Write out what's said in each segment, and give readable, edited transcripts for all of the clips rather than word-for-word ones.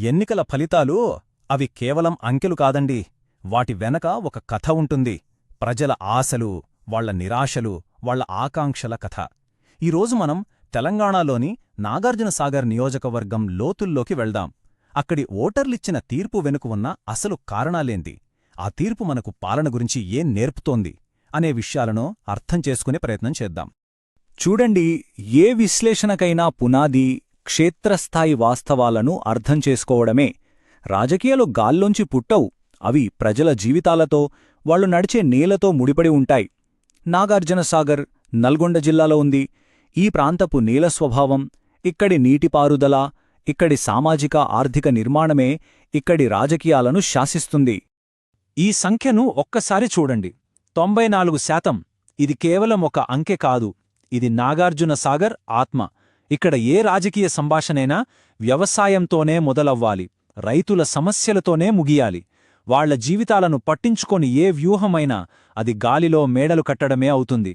ఎన్నికల ఫలితాలు అవి కేవలం అంకెలు కాదండి. వాటి వెనక ఒక కథ ఉంటుంది. ప్రజల ఆశలు, వాళ్ల నిరాశలు, వాళ్ల ఆకాంక్షల కథ. ఈరోజు మనం తెలంగాణలోని నాగార్జునసాగర్ నియోజకవర్గం లోతుల్లోకి వెళ్దాం. అక్కడి ఓటర్లిచ్చిన తీర్పు వెనుక ఉన్న అసలు కారణాలేంది, ఆ తీర్పు మనకు పాలన గురించి ఏం నేర్పుతోంది అనే విషయాలను అర్థం చేసుకునే ప్రయత్నం చేద్దాం. చూడండి, ఏ విశ్లేషణకైనా పునాది క్షేత్రస్థాయి వాస్తవాలను అర్థం చేసుకోవడమే. రాజకీయాలు గాల్లోంచి పుట్టవు, అవి ప్రజల జీవితాలతో, వాళ్లు నడిచే నేలతో ముడిపడి ఉంటాయి. నాగార్జునసాగర్ నల్గొండ జిల్లాలో ఉంది. ఈ ప్రాంతపు నేల స్వభావం, ఇక్కడి నీటిపారుదల, ఇక్కడి సామాజిక ఆర్థిక నిర్మాణమే ఇక్కడి రాజకీయాలను శాసిస్తుంది. ఈ సంఖ్యను ఒక్కసారి చూడండి, 94%. ఇది కేవలం ఒక అంకె కాదు, ఇది నాగార్జునసాగర్ ఆత్మ. ఇక్కడ ఏ రాజకీయ సంభాషణైనా వ్యవసాయంతోనే మొదలవ్వాలి, రైతుల సమస్యలతోనే ముగియాలి. వాళ్ల జీవితాలను పట్టించుకొని ఏ వ్యూహమైనా అది గాలిలో మేడలు కట్టడమే అవుతుంది.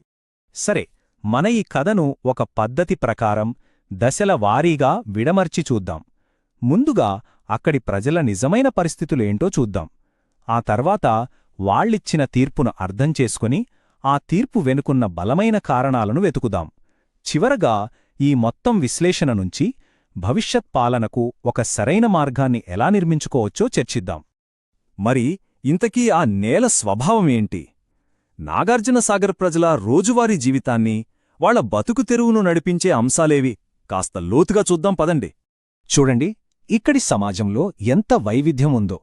సరే, మన ఈ కథను ఒక పద్ధతి ప్రకారం దశల వారీగా విడమర్చి చూద్దాం. ముందుగా అక్కడి ప్రజల నిజమైన పరిస్థితులేంటో చూద్దాం. ఆ తర్వాత వాళ్ళిచ్చిన తీర్పును అర్థం చేసుకుని ఆ తీర్పు వెనుకున్న బలమైన కారణాలను వెతుకుదాం. చివరగా ఈ మొత్తం విశ్లేషణ నుంచి భవిష్యత్ పాలనకు ఒక సరైన మార్గాన్ని ఎలా నిర్మించుకోవచ్చో చర్చిద్దాం. మరి ఇంతకీ ఆ నేల స్వభావమేంటి? నాగార్జునసాగర్ ప్రజల రోజువారీ జీవితాన్ని, వాళ్ల బతుకు తెరువును నడిపించే అంశాలేవి కాస్త లోతుగా చూద్దాం పదండి. చూడండి, ఇక్కడి సమాజంలో ఎంత వైవిధ్యం ఉందో.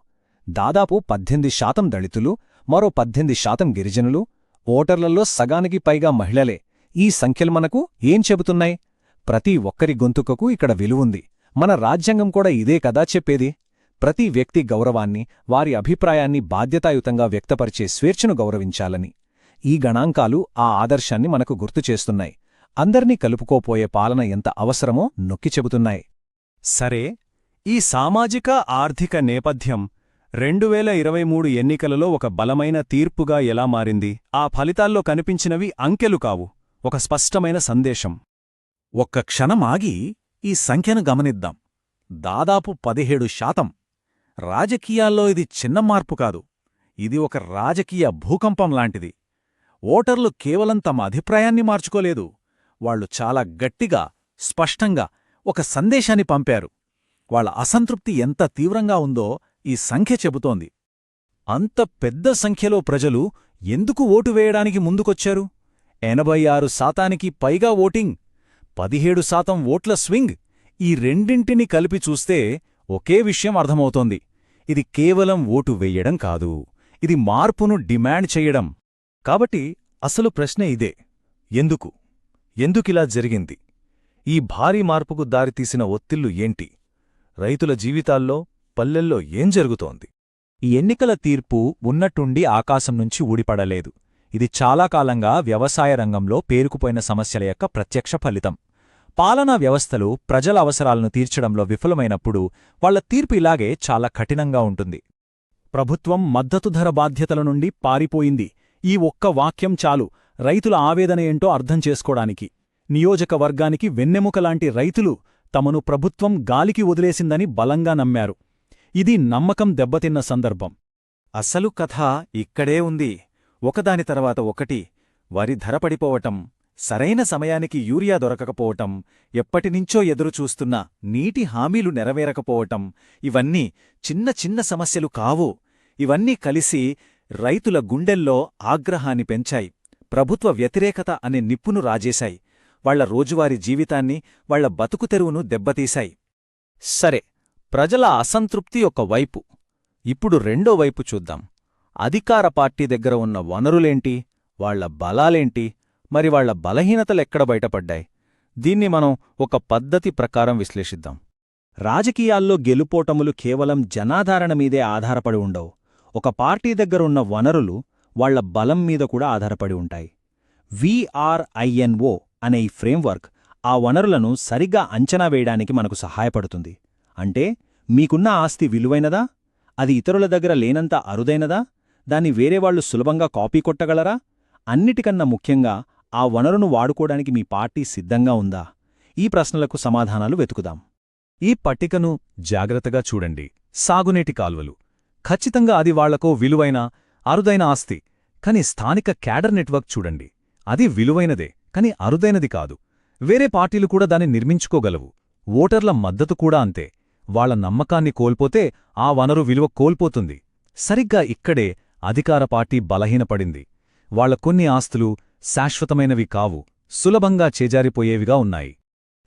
దాదాపు 18% దళితులు, మరో 18% గిరిజనులు, ఓటర్లలో సగానికి పైగా మహిళలే. ఈ సంఖ్యలు మనకు ఏం చెబుతున్నాయి? ప్రతి ఒక్కరి గొంతుకకు ఇక్కడ విలువుంది. మన రాజ్యాంగం కూడా ఇదే కదా చెప్పేది. ప్రతి వ్యక్తి గౌరవాన్ని, వారి అభిప్రాయాన్ని బాధ్యతాయుతంగా వ్యక్తపరిచే స్వేచ్ఛను గౌరవించాలని. ఈ గణాంకాలు ఆ ఆదర్శాన్ని మనకు గుర్తుచేస్తున్నాయి. అందర్నీ కలుపుకోపోయే పాలన ఎంత అవసరమో నొక్కి చెబుతున్నాయి. సరే, ఈ సామాజిక ఆర్థిక నేపథ్యం 2023 ఎన్నికలలో ఒక బలమైన తీర్పుగా ఎలా మారింది? ఆ ఫలితాల్లో కనిపించినవి అంకెలు కావు, ఒక స్పష్టమైన సందేశం. ఒక్క క్షణం ఆగి ఈ సంఖ్యను గమనిద్దాం. దాదాపు 17%. రాజకీయాల్లో ఇది చిన్న మార్పు కాదు, ఇది ఒక రాజకీయ భూకంపం లాంటిది. ఓటర్లు కేవలం తమ అభిప్రాయాన్ని మార్చుకోలేదు, వాళ్లు చాలా గట్టిగా, స్పష్టంగా ఒక సందేశాన్ని పంపారు. వాళ్ల అసంతృప్తి ఎంత తీవ్రంగా ఉందో ఈ సంఖ్య చెబుతోంది. అంత పెద్ద సంఖ్యలో ప్రజలు ఎందుకు ఓటు వేయడానికి ముందుకొచ్చారు? 86% పైగా ఓటింగ్, 17% ఓట్ల స్వింగ్. ఈ రెండింటిని కలిపి చూస్తే ఒకే విషయం అర్థమవుతోంది. ఇది కేవలం ఓటు వెయ్యడం కాదు, ఇది మార్పును డిమాండ్ చెయ్యడం. కాబట్టి అసలు ప్రశ్న ఇదే: ఎందుకిలా జరిగింది? ఈ భారీ మార్పుకు దారితీసిన ఒత్తిళ్లు ఏంటి? రైతుల జీవితాల్లో, పల్లెల్లో ఏం జరుగుతోంది? ఈ ఎన్నికల తీర్పు ఉన్నట్టుండి ఆకాశం నుంచి ఊడిపడలేదు. ఇది చాలా కాలంగా వ్యవసాయ రంగంలో పేరుకుపోయిన సమస్యల యొక్క ప్రత్యక్ష ఫలితం. పాలనా వ్యవస్థలు ప్రజల అవసరాలను తీర్చడంలో విఫలమైనప్పుడు వాళ్ల తీర్పు ఇలాగే చాలా కఠినంగా ఉంటుంది. ప్రభుత్వం మద్దతు ధర బాధ్యతల నుండి పారిపోయింది. ఈ ఒక్క వాక్యం చాలు రైతుల ఆవేదన ఏంటో అర్థం చేసుకోడానికి. నియోజకవర్గానికి వెన్నెముకలాంటి రైతులు తమను ప్రభుత్వం గాలికి వదిలేసిందని బలంగా నమ్మారు. ఇది నమ్మకం దెబ్బతిన్న సందర్భం. అసలు కథ ఇక్కడే ఉంది. ఒకదాని తర్వాత ఒకటి. వరి ధర పడిపోవటం, సరైన సమయానికి యూరియా దొరకకపోవటం, ఎప్పటినుంచో ఎదురుచూస్తున్న నీటి హామీలు నెరవేరకపోవటం, ఇవన్నీ చిన్న చిన్న సమస్యలు కావు. ఇవన్నీ కలిసి రైతుల గుండెల్లో ఆగ్రహాన్ని పెంచాయి, ప్రభుత్వ వ్యతిరేకత అనే నిప్పును రాజేశాయి, వాళ్ల రోజువారీ జీవితాన్ని, వాళ్ల బతుకు తెరువును దెబ్బతీశాయి. సరే, ప్రజల అసంతృప్తి ఒక వైపు. ఇప్పుడు రెండో వైపు చూద్దాం. అధికార పార్టీ దగ్గర ఉన్న వనరులేంటి, వాళ్ల బలాలేంటి, మరి వాళ్ల బలహీనతలెక్కడ బయటపడ్డాయి? దీన్ని మనం ఒక పద్ధతి ప్రకారం విశ్లేషిద్దాం. రాజకీయాల్లో గెలుపోటములు కేవలం జనాధారణ మీదే ఆధారపడి ఉండవు. ఒక పార్టీ దగ్గరున్న వనరులు వాళ్ల బలం మీద కూడా ఆధారపడి ఉంటాయి. VRINO అనే ఈ ఫ్రేమ్వర్క్ ఆ వనరులను సరిగ్గా అంచనా వేయడానికి మనకు సహాయపడుతుంది. అంటే, మీకున్న ఆస్తి విలువైనదా? అది ఇతరుల దగ్గర లేనంత అరుదైనదా? దాన్ని వేరేవాళ్లు సులభంగా కాపీ కొట్టగలరా? అన్నిటికన్నా ముఖ్యంగా, ఆ వనరును వాడుకోవడానికి మీ పార్టీ సిద్ధంగా ఉందా? ఈ ప్రశ్నలకు సమాధానాలు వెతుకుదాం. ఈ పట్టికను జాగ్రత్తగా చూడండి. సాగునీటి కాల్వలు. ఖచ్చితంగా అది వాళ్లకో విలువైన, అరుదైన ఆస్తి. కాని స్థానిక క్యాడర్ నెట్వర్క్ చూడండి. అది విలువైనదే, కాని అరుదైనది కాదు. వేరే పార్టీలు కూడా దాన్ని నిర్మించుకోగలవు. ఓటర్ల మద్దతు కూడా అంతే. వాళ్ల నమ్మకాన్ని కోల్పోతే ఆ వనరు విలువ కోల్పోతుంది. సరిగ్గా ఇక్కడే అధికార పార్టీ బలహీనపడింది. వాళ్ల కొన్ని ఆస్తులు శాశ్వతమైనవి కావు, సులభంగా చేజారిపోయేవిగా ఉన్నాయి.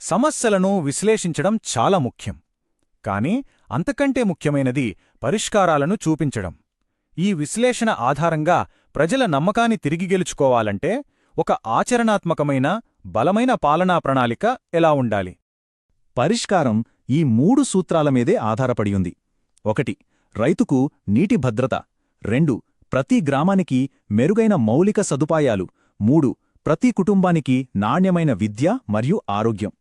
సమస్యలను విశ్లేషించడం చాలా ముఖ్యం. కాని అంతకంటే ముఖ్యమైనది పరిష్కారాలను చూపించడం. ఈ విశ్లేషణ ఆధారంగా ప్రజల నమ్మకాన్ని తిరిగి గెలుచుకోవాలంటే ఒక ఆచరణాత్మకమైన, బలమైన పాలనా ప్రణాళిక ఎలా ఉండాలి? పరిష్కారం ఈ 3 సూత్రాల మీదే ఆధారపడియుంది. 1. రైతుకు నీటి భద్రత. 2. ప్రతి గ్రామానికి మెరుగైన మౌలిక సదుపాయాలు. 3. ప్రతి కుటుంబానికి నాణ్యమైన విద్య మరియు ఆరోగ్యం.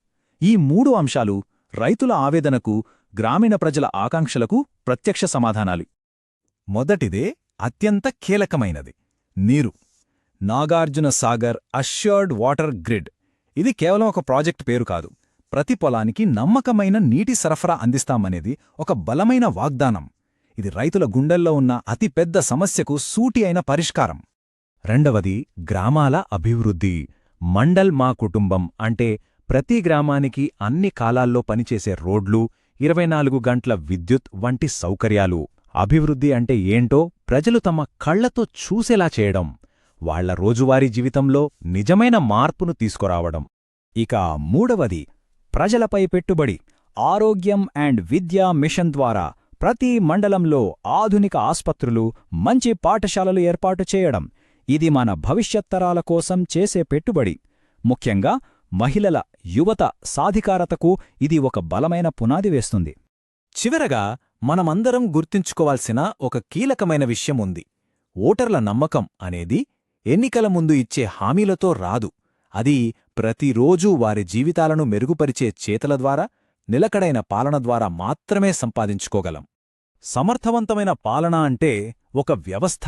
ఈ 3 అంశాలు రైతుల ఆవేదనకు, గ్రామీణ ప్రజల ఆకాంక్షలకు ప్రత్యక్ష సమాధానాలు. మొదటిదే అత్యంత కీలకమైనది: నీరు. Nagarjuna Sagar assured water grid. ఇది కేవలం ఒక ప్రాజెక్ట్ పేరు కాదు. ప్రతి పొలానికి నమ్మకమైన నీటి సరఫరా అందిస్తామనేది ఒక బలమైన వాగ్దానం. ఇది రైతుల గుండెల్లో ఉన్న అతిపెద్ద సమస్యకు సూటి అయిన పరిష్కారం. రెండవది గ్రామాల అభివృద్ధి. మండల్ మా కుటుంబం అంటే ప్రతి గ్రామానికి అన్ని కాలాల్లో పనిచేసే రోడ్లు, 24 గంటల విద్యుత్ వంటి సౌకర్యాలు. అభివృద్ధి అంటే ఏంటో ప్రజలు తమ కళ్లతో చూసేలా చేయడం. వాళ్ల రోజువారీ జీవితంలో నిజమైన మార్పును తీసుకురావడం. ఇక మూడవది ప్రజలపై పెట్టుబడి. ఆరోగ్యం అండ్ విద్యా మిషన్ ద్వారా ప్రతి మండలంలో ఆధునిక ఆస్పత్రులు, మంచి పాఠశాలలు ఏర్పాటు చేయడం. ఇది మన భవిష్యత్తరాల కోసం చేసే పెట్టుబడి. ముఖ్యంగా మహిళల, యువత సాధికారతకు ఇది ఒక బలమైన పునాది వేస్తుంది. చివరగా మనమందరం గుర్తుంచుకోవాల్సిన ఒక కీలకమైన విషయం ఉంది. ఓటర్ల నమ్మకం అనేది ఎన్నికల ముందు ఇచ్చే హామీలతో రాదు. అది ప్రతిరోజూ వారి జీవితాలను మెరుగుపరిచే చేతల ద్వారా, నిలకడైన పాలన ద్వారా మాత్రమే సంపాదించుకోగలం. సమర్థవంతమైన పాలన అంటే ఒక వ్యవస్థ,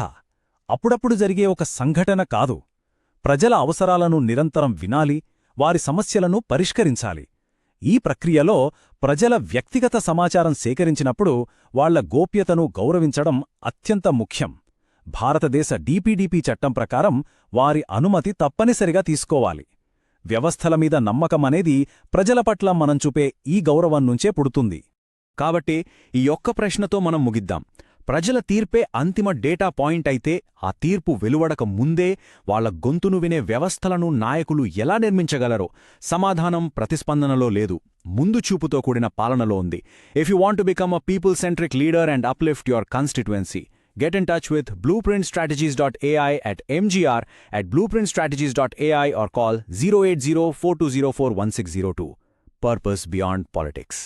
అప్పుడప్పుడు జరిగే ఒక సంఘటన కాదు. ప్రజల అవసరాలను నిరంతరం వినాలి, వారి సమస్యలను పరిష్కరించాలి. ఈ ప్రక్రియలో ప్రజల వ్యక్తిగత సమాచారం సేకరించినప్పుడు వాళ్ల గోప్యతను గౌరవించడం అత్యంత ముఖ్యం. భారతదేశ డీపీడీపీ చట్టం ప్రకారం వారి అనుమతి తప్పనిసరిగా తీసుకోవాలి. వ్యవస్థల మీద నమ్మకమనేది ప్రజల పట్ల మనం చూపే ఈ గౌరవం నుంచే పుడుతుంది. కాబట్టి ఈ ఒక్క ప్రశ్నతో మనం ముగిద్దాం. ప్రజల తీర్పే అంతిమ డేటా పాయింట్ అయితే, ఆ తీర్పు వెలువడక ముందే వాళ్ల గొంతును వినే వ్యవస్థలను నాయకులు ఎలా నిర్మించగలరో సమాధానం ప్రతిస్పందనలో లేదు, ముందు చూపుతో కూడిన పాలనలో ఉంది. If you want to become a people-centric leader and uplift your constituency, get in touch with blueprintstrategies.ai at mgr@blueprintstrategies.ai or call 08042041602. Purpose beyond politics.